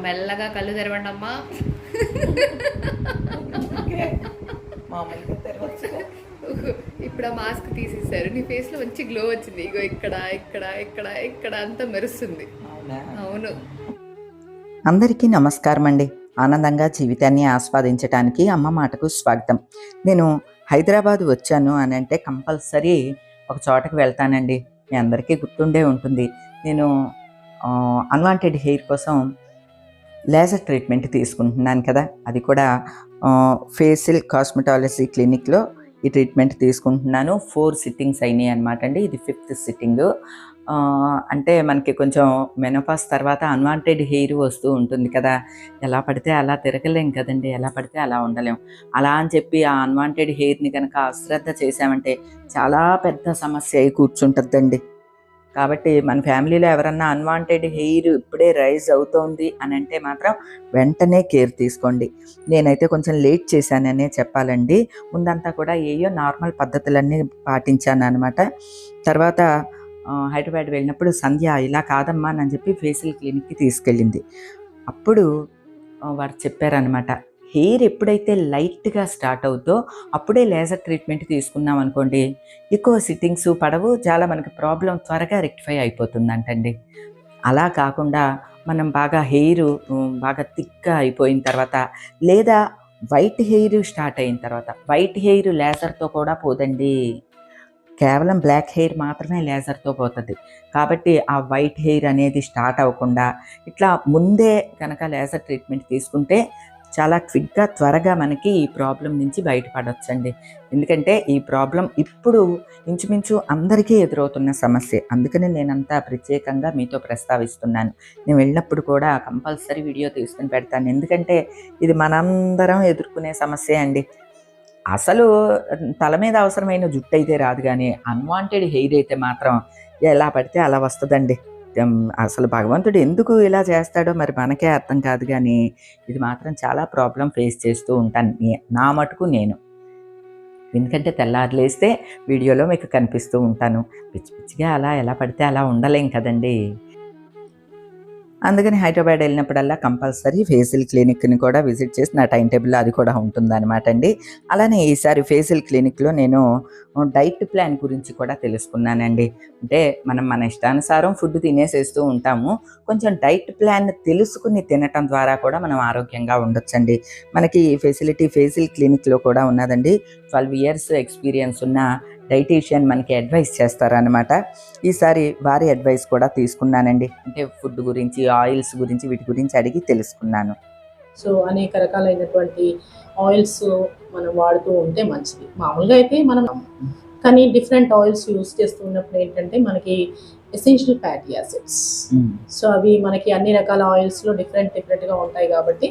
మెల్లగా కళ్ళు తెరవండి అమ్మా. ఇప్పుడు ఆ మాస్క్ తీసేసారు, నీ ఫేస్లో మంచి గ్లో వచ్చింది. ఇగో ఇక్కడ ఇక్కడ ఇక్కడ ఇక్కడ అంతా మెరుస్తుంది. అవును. అందరికీ నమస్కారం అండి. ఆనందంగా జీవితాన్ని ఆస్వాదించడానికి అమ్మ మాటకు స్వాగతం. నేను హైదరాబాద్ వచ్చాను అని అంటే కంపల్సరీ ఒక చోటకి వెళ్తానండి. మీ అందరికీ గుర్తుండే ఉంటుంది. నేను అన్వాంటెడ్ హెయిర్ కోసం లేజర్ ట్రీట్మెంట్ తీసుకుంటున్నాను కదా, అది కూడా ఫేషియల్ కాస్మెటాలజీ క్లినిక్లో ఈ ట్రీట్మెంట్ తీసుకుంటున్నాను. 4 సిట్టింగ్స్ అయినాయి అనమాట అండి. ఇది 5th సిట్టింగ్. అంటే మనకి కొంచెం మెనోపాస్ తర్వాత అన్వాంటెడ్ హెయిర్ వస్తూ ఉంటుంది కదా, ఎలా పడితే అలా తిరగలేం కదండి, ఎలా పడితే అలా ఉండలేం. అలా అని చెప్పి ఆ అన్వాంటెడ్ హెయిర్ని కనుక అశ్రద్ధ చేసామంటే చాలా పెద్ద సమస్య అయి కూర్చుంటుందండి. కాబట్టి మన ఫ్యామిలీలో ఎవరన్నా అన్వాంటెడ్ హెయిర్ ఇప్పుడే రైజ్ అవుతోంది అని అంటే మాత్రం వెంటనే కేర్ తీసుకోండి. నేనైతే కొంచెం లేట్ చేశాననే చెప్పాలండి. ముందంతా కూడా ఏయో నార్మల్ పద్ధతులన్నీ పాటించాను అనమాట. తర్వాత హైదరాబాద్ వెళ్ళినప్పుడు సంధ్య ఇలా కాదమ్మా అని చెప్పి ఫేషియల్ క్లినిక్కి తీసుకెళ్ళింది. అప్పుడు వారు చెప్పారనమాట, హెయిర్ ఎప్పుడైతే లైట్గా స్టార్ట్ అవుతో అప్పుడే లేజర్ ట్రీట్మెంట్ తీసుకున్నాం అనుకోండి, ఎక్కువ సిట్టింగ్స్ పడవు, చాలా మనకి ప్రాబ్లం త్వరగా రెక్టిఫై అయిపోతుందంటండి. అలా కాకుండా మనం బాగా హెయిర్ బాగా థిక్గా అయిపోయిన తర్వాత, లేదా వైట్ హెయిర్ స్టార్ట్ అయిన తర్వాత, వైట్ హెయిర్ లేజర్తో కూడా పోదండి, కేవలం బ్లాక్ హెయిర్ మాత్రమే లేజర్తో పోతుంది. కాబట్టి ఆ వైట్ హెయిర్ అనేది స్టార్ట్ అవ్వకుండా ఇట్లా ముందే కనుక లేజర్ ట్రీట్మెంట్ తీసుకుంటే చాలా క్విక్గా త్వరగా మనకి ఈ ప్రాబ్లం నుంచి బయటపడవచ్చండి. ఎందుకంటే ఈ ప్రాబ్లం ఇప్పుడు ఇంచుమించు అందరికీ ఎదురవుతున్న సమస్య. అందుకని నేనంతా ప్రత్యేకంగా మీతో ప్రస్తావిస్తున్నాను. నేను వెళ్ళినప్పుడు కూడా కంపల్సరీ వీడియో తీసుకుని పెడతాను. ఎందుకంటే ఇది మనందరం ఎదుర్కొనే సమస్య అండి. అసలు తల మీద అవసరమైన జుట్టు అయితే రాదు, కానీ అన్వాంటెడ్ హెయిర్ అయితే మాత్రం ఎలా పడితే అలా వస్తుందండి. అసలు భగవంతుడు ఎందుకు ఇలా చేస్తాడో మరి మనకే అర్థం కాదు, కానీ ఇది మాత్రం చాలా ప్రాబ్లం ఫేస్ చేస్తూ ఉంటాను నా మటుకు నేను. ఎందుకంటే తెల్లారి లేస్తే వీడియోలో మీకు కనిపిస్తూ ఉంటాను. పిచ్చి పిచ్చిగా అలా ఎలా పడితే అలా ఉండలేం కదండి. అందుకని హైదరాబాద్ వెళ్ళినప్పుడల్లా కంపల్సరీ ఫేషియల్ క్లినిక్ని కూడా విజిట్ చేసి నా టైం టేబుల్లో అది కూడా ఉంటుందన్నమాట అండి. అలానే ఈసారి ఫేషియల్ క్లినిక్లో నేను డైట్ ప్లాన్ గురించి కూడా తెలుసుకున్నానండి. అంటే మనం మన ఇష్టానుసారం ఫుడ్ తినేసేస్తూ ఉంటాము. కొంచెం డైట్ ప్లాన్ తెలుసుకుని తినటం ద్వారా కూడా మనం ఆరోగ్యంగా ఉండొచ్చండి. మనకి ఫెసిలిటీ ఫేషియల్ క్లినిక్లో కూడా ఉన్నదండి. 12 years ఎక్స్పీరియన్స్ ఉన్న డైటీషియన్ మనకి అడ్వైస్ చేస్తారనమాట. ఈసారి వారి అడ్వైస్ కూడా తీసుకున్నానండి. అంటే ఫుడ్ గురించి, ఆయిల్స్ గురించి, వీటి గురించి అడిగి తెలుసుకున్నాను. సో అనేక రకాలైనటువంటి ఆయిల్స్ మనం వాడుతూ ఉంటే మంచిది. మామూలుగా అయితే మనం కానీ డిఫరెంట్ ఆయిల్స్ యూస్ చేస్తున్నప్పుడు ఏంటంటే మనకి ఎసెన్షియల్ ఫ్యాటీ యాసిడ్స్, సో అవి మనకి అన్ని రకాల ఆయిల్స్లో డిఫరెంట్గా ఉంటాయి. కాబట్టి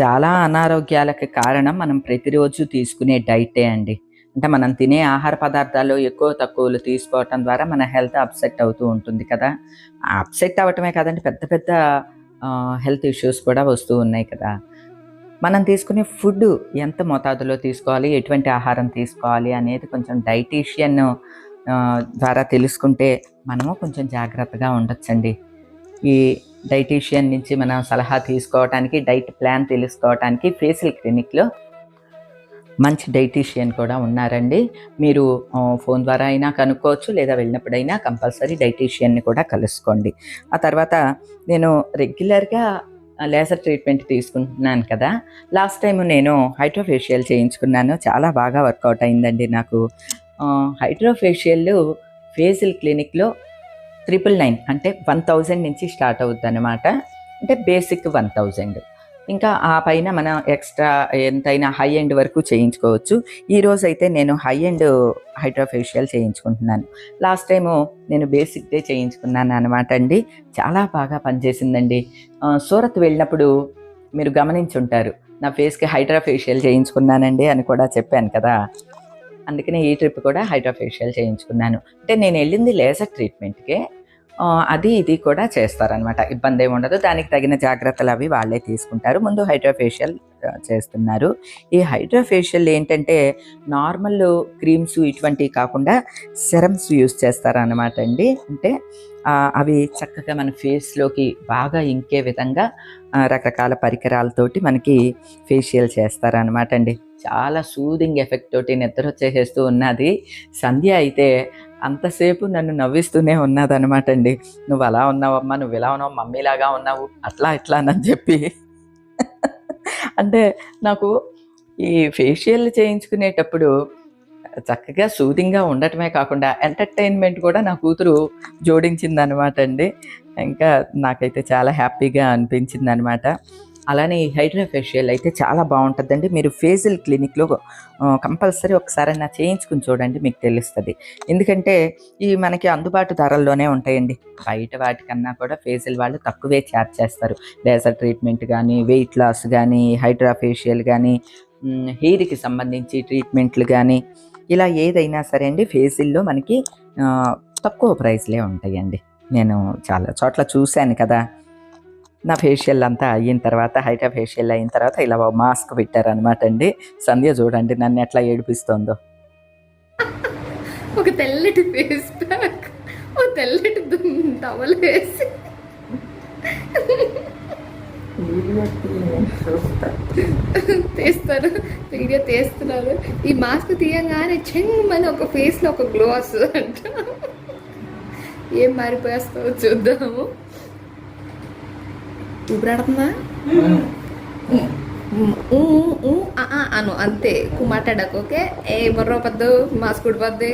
చాలా అనారోగ్యాలకు కారణం మనం ప్రతిరోజు తీసుకునే డైటే అండి. అంటే మనం తినే ఆహార పదార్థాలు ఎక్కువ తక్కువలు తీసుకోవటం ద్వారా మన హెల్త్ అప్సెట్ అవుతూ ఉంటుంది కదా. అప్సెట్ అవ్వటమే కాదండి, పెద్ద పెద్ద హెల్త్ ఇష్యూస్ కూడా వస్తూ ఉన్నాయి కదా. మనం తీసుకునే ఫుడ్ ఎంత మోతాదులో తీసుకోవాలి, ఎటువంటి ఆహారం తీసుకోవాలి అనేది కొంచెం డైటీషియన్ ద్వారా తెలుసుకుంటే మనము కొంచెం జాగ్రత్తగా ఉండొచ్చండి. ఈ డైటీషియన్ నుంచి మనం సలహా తీసుకోవడానికి, డైట్ ప్లాన్ తెలుసుకోవడానికి ఫేషియల్ క్లినిక్లో మంచి డైటీషియన్ కూడా ఉన్నారండి. మీరు ఫోన్ ద్వారా అయినా కనుక్కోవచ్చు, లేదా వెళ్ళినప్పుడైనా కంపల్సరీ డైటీషియన్ని కూడా కలుసుకోండి. ఆ తర్వాత నేను రెగ్యులర్గా లేజర్ ట్రీట్మెంట్ తీసుకుంటున్నాను కదా. లాస్ట్ టైం నేను హైడ్రోఫేషియల్ చేయించుకున్నాను. చాలా బాగా వర్కౌట్ అయిందండి నాకు. హైడ్రోఫేషియల్ ఫేషియల్ క్లినిక్లో 999 అంటే 1000 నుంచి స్టార్ట్ అవుతుంది అనమాట. అంటే బేసిక్ 1000, ఇంకా ఆ పైన మనం ఎక్స్ట్రా ఎంతైనా హై ఎండ్ వరకు చేయించుకోవచ్చు. ఈరోజు అయితే నేను హై ఎండ్ హైడ్రోఫేషియల్ చేయించుకుంటున్నాను. లాస్ట్ టైము నేను బేసిక్ డే చేయించుకున్నాను అనమాట అండి. చాలా బాగా పనిచేసిందండి. సూరత్ వెళ్ళినప్పుడు మీరు గమనించుంటారు, నా ఫేస్కి హైడ్రోఫేషియల్ చేయించుకున్నానండి అని కూడా చెప్పాను కదా. అందుకని ఈ ట్రిప్ కూడా హైడ్రోఫేషియల్ చేయించుకున్నాను. అంటే నేను వెళ్ళింది లేజర్ ట్రీట్మెంట్కే. అది ఇది కూడా చేస్తారనమాట. ఇబ్బంది ఏమి ఉండదు. దానికి తగిన జాగ్రత్తలు అవి వాళ్ళే తీసుకుంటారు. ముందు హైడ్రా ఫేషియల్ చేస్తున్నారు. ఈ హైడ్రా ఫేషియల్ ఏంటంటే నార్మల్ క్రీమ్స్ ఇటువంటివి కాకుండా సెరమ్స్ యూస్ చేస్తారనమాట అండి. అంటే అవి చక్కగా మన ఫేస్లోకి బాగా ఇంకే విధంగా రకరకాల పరికరాలతోటి మనకి ఫేషియల్ చేస్తారనమాట అండి. చాలా సూదింగ్ ఎఫెక్ట్ తోటి నిద్ర వచ్చేసేస్తూ ఉన్నది. సంధ్య అయితే అంతసేపు నన్ను నవ్విస్తూనే ఉన్నదనమాట అండి. నువ్వు అలా ఉన్నావమ్మా, నువ్వు ఇలా ఉన్నావు, మమ్మీలాగా ఉన్నావు, అట్లా ఇట్లా అని చెప్పి. అంటే నాకు ఈ ఫేషియల్ చేయించుకునేటప్పుడు చక్కగా సూదింగ్గా ఉండటమే కాకుండా ఎంటర్టైన్మెంట్ కూడా నా కూతురు జోడించిందనమాట అండి. ఇంకా నాకైతే చాలా హ్యాపీగా అనిపించింది అనమాట. అలానే ఈ హైడ్రా ఫేషియల్ అయితే చాలా బాగుంటుందండి. మీరు ఫేషియల్ క్లినిక్లో కంపల్సరీ ఒకసారైనా చేయించుకుని చూడండి, మీకు తెలుస్తుంది. ఎందుకంటే ఇవి మనకి అందుబాటు ధరల్లోనే ఉంటాయండి. బయట వాటికన్నా కూడా ఫేషియల్ వాళ్ళు తక్కువే ఛార్జ్ చేస్తారు. లేజర్ ట్రీట్మెంట్ కానీ, వెయిట్ లాస్ కానీ, హైడ్రా ఫేషియల్ కానీ, హెయిర్కి సంబంధించి ట్రీట్మెంట్లు కానీ, ఇలా ఏదైనా సరే అండి ఫేషియల్లో మనకి తక్కువ ప్రైస్లే ఉంటాయండి. నేను చాలా చోట్ల చూశాను కదా. నా ఫేషియల్ అంతా అయిన తర్వాత, హైడ్రా ఫేషియల్ అయిన తర్వాత ఇలా మాస్క్ పెట్టారనమాట అండి. సంధ్య చూడండి నన్ను ఎట్లా ఏడిపిస్తుందో. ఒక తెల్లటి ఫేస్ ప్యాక్, ఒక తెల్లటి టవల్ వేసి తీస్తారు, వీడియో తీస్తున్నారు. ఈ మాస్క్ తీయంగానే చెంగమని ఒక ఫేస్లో ఒక గ్లో వస్తుంది అంట. ఏం మారిపోయేస్తావో చూద్దాము. ఊపిరాడుతుందా అను అంతే, ఎక్కువ మాట్లాడకు. ఓకే, ఏ బుర్ర పద్దు, మాస్క్ ఉడిపోద్ది.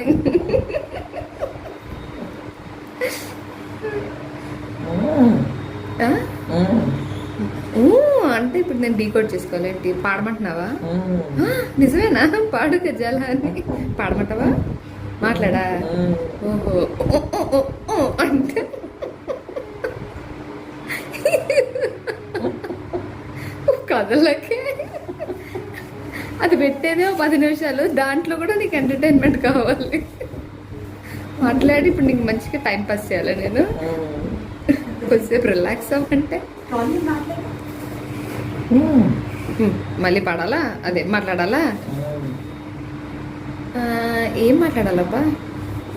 అంటే ఇప్పుడు నేను డీకోడ్ చేసుకోవాలి ఏంటి? పాడమంటున్నావా? నిజమేనా? పాడు గజాల అని పాడమంటావా? మాట్లాడా? ఓహో అంటే కథలకే అది పెట్టేదే 10 నిమిషాలు, దాంట్లో కూడా నీకు ఎంటర్టైన్మెంట్ కావాలి. మాట్లాడి ఇప్పుడు నీకు మంచిగా టైం పాస్ చేయాలి. నేను కొద్దిసేపు రిలాక్స్ అవ్వంటే మళ్ళీ పాడాలా? అదే మాట్లాడాలా? ఏం మాట్లాడాలబ్బా?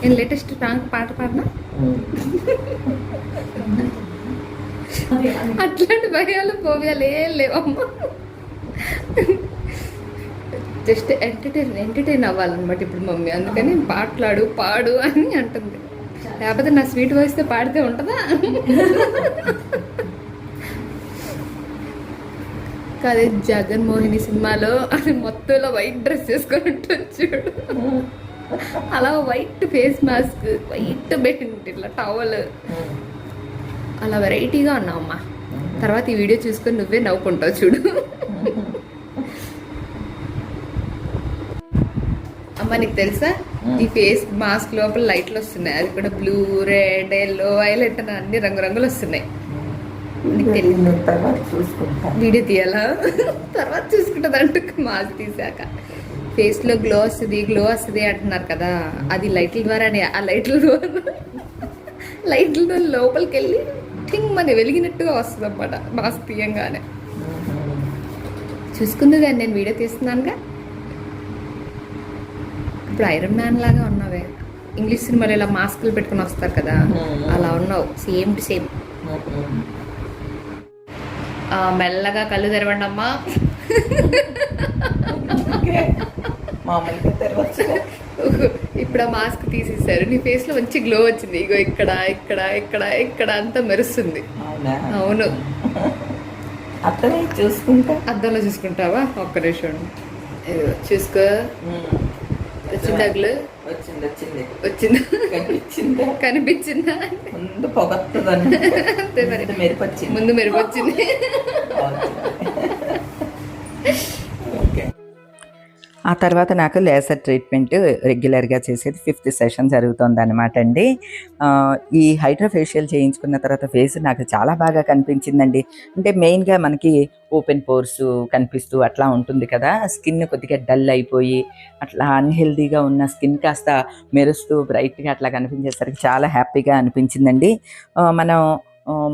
నేను లేటెస్ట్ పాట పాడినా అట్లాంటి భయాలు పోవ్యాలు ఏం లేవమ్మా. జస్ట్ ఎంటర్టైన్ అవ్వాలన్నమాట ఇప్పుడు మమ్మీ. అందుకని పాటలాడు, పాడు అని అంటుంది. లేకపోతే నా స్వీట్ వాయిస్తో పాడితే ఉంటుందా? కాదే జగన్మోహిని సినిమాలో అది మొత్తంలో వైట్ డ్రెస్ వేసుకొని ఉంటుంది చూడు, అలా వైట్ ఫేస్ మాస్క్, వైట్ పెట్టింది ఇట్లా టవల్, అలా వెరైటీగా ఉన్నావమ్మా. తర్వాత ఈ వీడియో చూసుకొని నువ్వే నవ్వుకుంటావు చూడు. అమ్మ నీకు తెలుసా ఈ ఫేస్ మాస్క్ లోపల లైట్లు వస్తున్నాయి. అది కూడా బ్లూ, రెడ్, ఎల్లో, వైలెట్ అని అన్ని రంగురంగులు వస్తున్నాయి. నీకు తెలియదు. వీడియో తీయాలా? తర్వాత చూసుకుంటుంది అంటూ మాస్క్ తీసాక. ఫేస్లో గ్లో వస్తుంది అంటున్నారు కదా, అది లైట్ల ద్వారానే. ఆ లైట్ల లోపలికి వెళ్ళి థింగ్ మన వెలిగినట్టుగా వస్తుంది అన్నమాట మాస్క్ తీయంగానే. చూసుకుంది కానీ నేను వీడియో తీస్తున్నానుగా. ఇప్పుడు ఐరన్ మ్యాన్ లాగా ఉన్నావే. ఇంగ్లీష్ సినిమాలో ఇలా మాస్కులు పెట్టుకుని వస్తారు కదా, అలా ఉన్నావు. Same to same. మెల్లగా కళ్ళు తెరవండి అమ్మా. ఇప్పుడు ఆ మాస్క్ తీసేసారు, నీ ఫేస్ లో మంచి గ్లో వచ్చింది. ఇగో ఇక్కడ ఇక్కడ ఇక్కడ ఇక్కడ అంతా మెరుస్తుంది. అవును. అద్దంలో చూసుకుంటావా? ఒక్క నిమిషం చూసుకో. వచ్చిందా గ్లో? వచ్చిందా? కనిపించిందా? ముందు మెరుపు వచ్చింది. ఆ తర్వాత నాకు లేజర్ ట్రీట్మెంట్ రెగ్యులర్గా చేసేది 5th సెషన్ జరుగుతుంది అనమాట అండి. ఈ హైడ్రా ఫేషియల్ చేయించుకున్న తర్వాత ఫేస్ నాకు చాలా బాగా కనిపించిందండి. అంటే మెయిన్గా మనకి ఓపెన్ పోర్స్ కనిపిస్తూ అట్లా ఉంటుంది కదా, స్కిన్ కొద్దిగా డల్ అయిపోయి అట్లా అన్హెల్దీగా ఉన్న స్కిన్ కాస్త మెరుస్తూ బ్రైట్గా అట్లా కనిపించేసరికి చాలా హ్యాపీగా అనిపించిందండి. మనం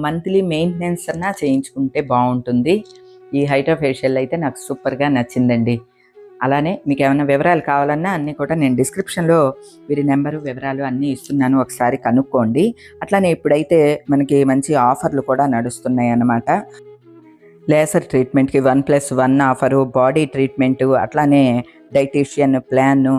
మంత్లీ మెయింటెనెన్స్ అన్నా చేయించుకుంటే బాగుంటుంది. ఈ హైడ్రా ఫేషియల్ అయితే నాకు సూపర్గా నచ్చిందండి. అలానే మీకు ఏమైనా వివరాలు కావాలన్నా అన్నీ కూడా నేను డిస్క్రిప్షన్లో వీరి నెంబరు వివరాలు అన్నీ ఇస్తున్నాను, ఒకసారి కనుక్కోండి. అట్లానే ఇప్పుడైతే మనకి మంచి ఆఫర్లు కూడా నడుస్తున్నాయి అన్నమాట. లేజర్ ట్రీట్మెంట్కి 1+1 ఆఫరు, బాడీ ట్రీట్మెంటు, అట్లానే డైటీషియన్ ప్లాను,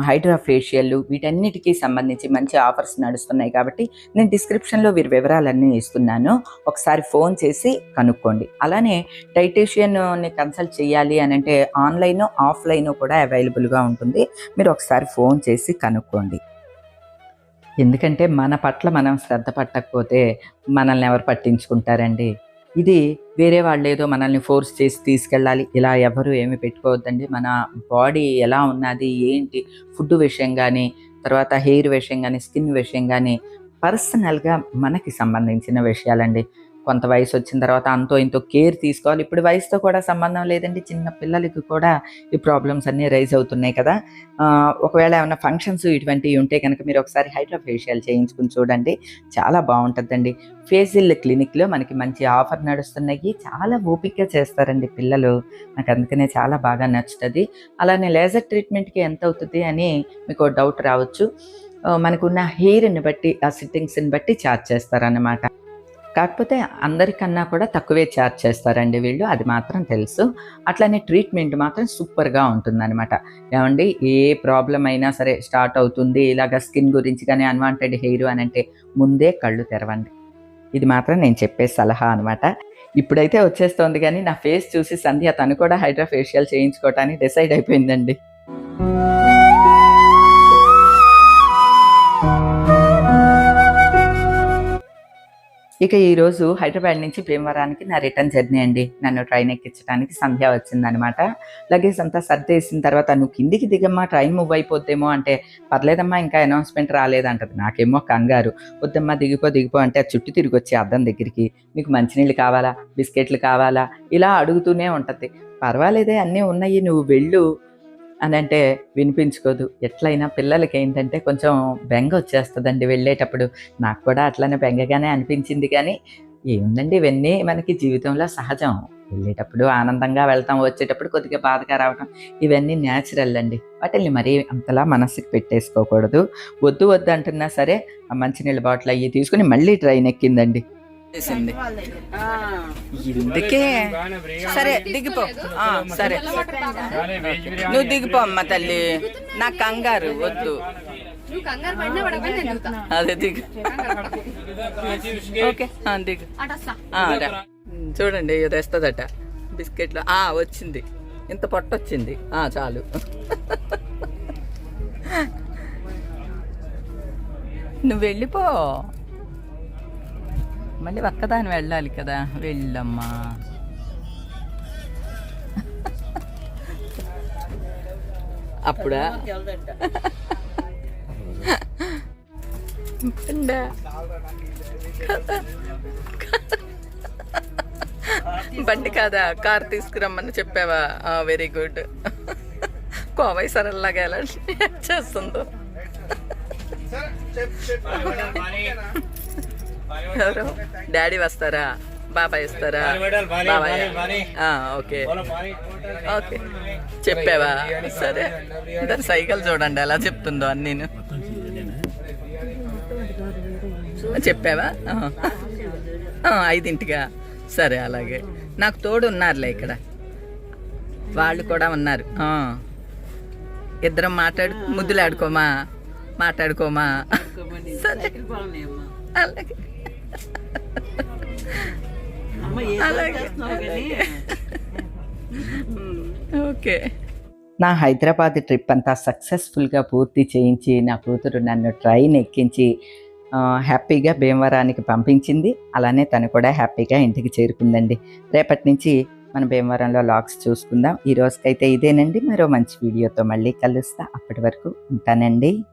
హైడ్రా ఫేషియల్, వీటన్నిటికీ సంబంధించి మంచి ఆఫర్స్ నడుస్తున్నాయి కాబట్టి నేను డిస్క్రిప్షన్లో వీరి వివరాలన్నీ ఇస్తున్నాను, ఒకసారి ఫోన్ చేసి కనుక్కోండి. అలానే డైటీషియన్ని కన్సల్ట్ చేయాలి అని అంటే ఆన్లైన్ ఆఫ్లైన్ కూడా అవైలబుల్గా ఉంటుంది, మీరు ఒకసారి ఫోన్ చేసి కనుక్కోండి. ఎందుకంటే మన పట్ల మనం శ్రద్ధ పట్టకపోతే మనల్ని ఎవరు పట్టించుకుంటారండి. ఇది వేరే వాళ్ళు ఏదో మనల్ని ఫోర్స్ చేసి తీసుకెళ్ళాలి, ఇలా ఎవరు ఏమి పెట్టుకోవద్దండి. మన బాడీ ఎలా ఉన్నది ఏంటి, ఫుడ్ విషయం కానీ, తర్వాత హెయిర్ విషయం కానీ, స్కిన్ విషయం కానీ, పర్సనల్గా మనకి సంబంధించిన విషయాలండి. కొంత వయసు వచ్చిన తర్వాత అంతో ఇంతో కేర్ తీసుకోవాలి. ఇప్పుడు వయసుతో కూడా సంబంధం లేదండి, చిన్న పిల్లలకి కూడా ఈ ప్రాబ్లమ్స్ అన్నీ రైజ్ అవుతున్నాయి కదా. ఒకవేళ ఏమైనా ఫంక్షన్స్ ఇటువంటివి ఉంటే కనుక మీరు ఒకసారి హైడ్రా ఫేషియల్ చేయించుకుని చూడండి, చాలా బాగుంటుందండి. ఫేషియల్ క్లినిక్లో మనకి మంచి ఆఫర్ నడుస్తున్నాయి, చాలా ఓపికగా చేస్తారండి పిల్లలు, నాకు అందుకనే చాలా బాగా నచ్చుతుంది. అలానే లేజర్ ట్రీట్మెంట్కి ఎంత అవుతుంది అని మీకు డౌట్ రావచ్చు. మనకున్న హెయిర్ని బట్టి, ఆ సిట్టింగ్స్ని బట్టి ఛార్జ్ చేస్తారన్నమాట. కాకపోతే అందరికన్నా కూడా తక్కువే ఛార్జ్ చేస్తారండి వీళ్ళు, అది మాత్రం తెలుసు. అట్లనే ట్రీట్మెంట్ మాత్రం సూపర్గా ఉంటుందన్నమాట. ఏమండి, ఏ ప్రాబ్లం అయినా సరే స్టార్ట్ అవుతుంది ఇలాగ స్కిన్ గురించి కానీ, అన్వాంటెడ్ హెయిర్ అని అంటే ముందే కళ్ళు తెరవండి. ఇది మాత్రం నేను చెప్పే సలహా అనమాట. ఇప్పుడైతే వచ్చేస్తోంది కానీ నా ఫేస్ చూసి సంధ్య తను కూడా హైడ్రా ఫేషియల్ చేయించుకోవటానికి డిసైడ్ అయిపోయిందండి. ఇక ఈరోజు హైదరాబాద్ నుంచి భీమవరానికి నా రిటర్న్ జర్నీ అండి. నన్ను ట్రైన్ ఎక్కించడానికి సంధ్య వచ్చిందనమాట. లగేజ్ అంతా సర్దేసిన తర్వాత నువ్వు కిందికి దిగమ్మా, ట్రైన్ మూవ్ అయిపోద్దేమో అంటే, పర్లేదమ్మా ఇంకా అనౌన్స్మెంట్ రాలేదంటది. నాకేమో కంగారు, వద్దమ్మా దిగిపో అంటే చుట్టూ తిరిగి వచ్చి అద్దం దగ్గరికి, మీకు మంచినీళ్ళు కావాలా, బిస్కెట్లు కావాలా, ఇలా అడుగుతూనే ఉంటుంది. పర్వాలేదే అన్నీ ఉన్నాయి, నువ్వు వెళ్ళు అని అంటే వినిపించుకోదు. ఎట్లయినా పిల్లలకి ఏంటంటే కొంచెం బెంగ వచ్చేస్తుందండి వెళ్ళేటప్పుడు. నాకు కూడా అట్లనే బెంగగానే అనిపించింది, కానీ ఏముందండి, ఇవన్నీ మనకి జీవితంలో సహజం. వెళ్ళేటప్పుడు ఆనందంగా వెళ్తాం, వచ్చేటప్పుడు కొద్దిగా బాధగా రావటం, ఇవన్నీ న్యాచురల్ అండి. వాటిని మరీ అంతలా మనసుకి పెట్టేసుకోకూడదు. వద్దు అంటున్నా సరే ఆ మంచినీళ్ళ బాటిల్ అయ్యి తీసుకుని మళ్ళీ ట్రైన్ ఎక్కిందండి. ఇందుకే సరే దిగిపో, సరే నువ్వు దిగిపో అమ్మ తల్లి, నాకు కంగారు వద్దు. అదే దిగు, ఓకే దిగు. చూడండి ఇది వస్తుందట బిస్కెట్లు. వచ్చింది, ఇంత పొట్ట వచ్చింది, చాలు. నువ్వు వెళ్ళిపో, మళ్ళీ ఒక్కదాని వెళ్ళాలి కదా, వెళ్ళమ్మా. అప్పుడా బండి కాదా, కార్ తీసుకురమ్మని చెప్పావా? Very good. కోవై సరల్లాగా ఎలా చేస్తుందో. ఎవరు డాడీ వస్తారా, బాబాయ్ వస్తారా? బాబాయ్, ఓకే ఓకే చెప్పావా? సరే, ఇద్దరు సైకిల్ చూడండి ఎలా చెప్తుందో అన్నీ. చెప్పావా? 5ంటిగా? సరే అలాగే. నాకు తోడు ఉన్నారులే ఇక్కడ, వాళ్ళు కూడా ఉన్నారు. ఇద్దరం ముద్దులాడుకోమా, మాట్లాడుకోమా. సరే అలాగే ఓకే. నా హైదరాబాద్ ట్రిప్ అంతా సక్సెస్ఫుల్గా పూర్తి చేయించి నా కూతురు నన్ను ట్రైన్ ఎక్కించి హ్యాపీగా భీమవరానికి పంపించింది. అలానే తను కూడా హ్యాపీగా ఇంటికి చేరుకుందండి. రేపటి నుంచి మన భీమవరంలో లాగ్స్ చూసుకుందాం. ఈ రోజుకైతే ఇదేనండి. మరో మంచి వీడియోతో మళ్ళీ కలుస్తా. అప్పటి వరకు ఉంటానండి.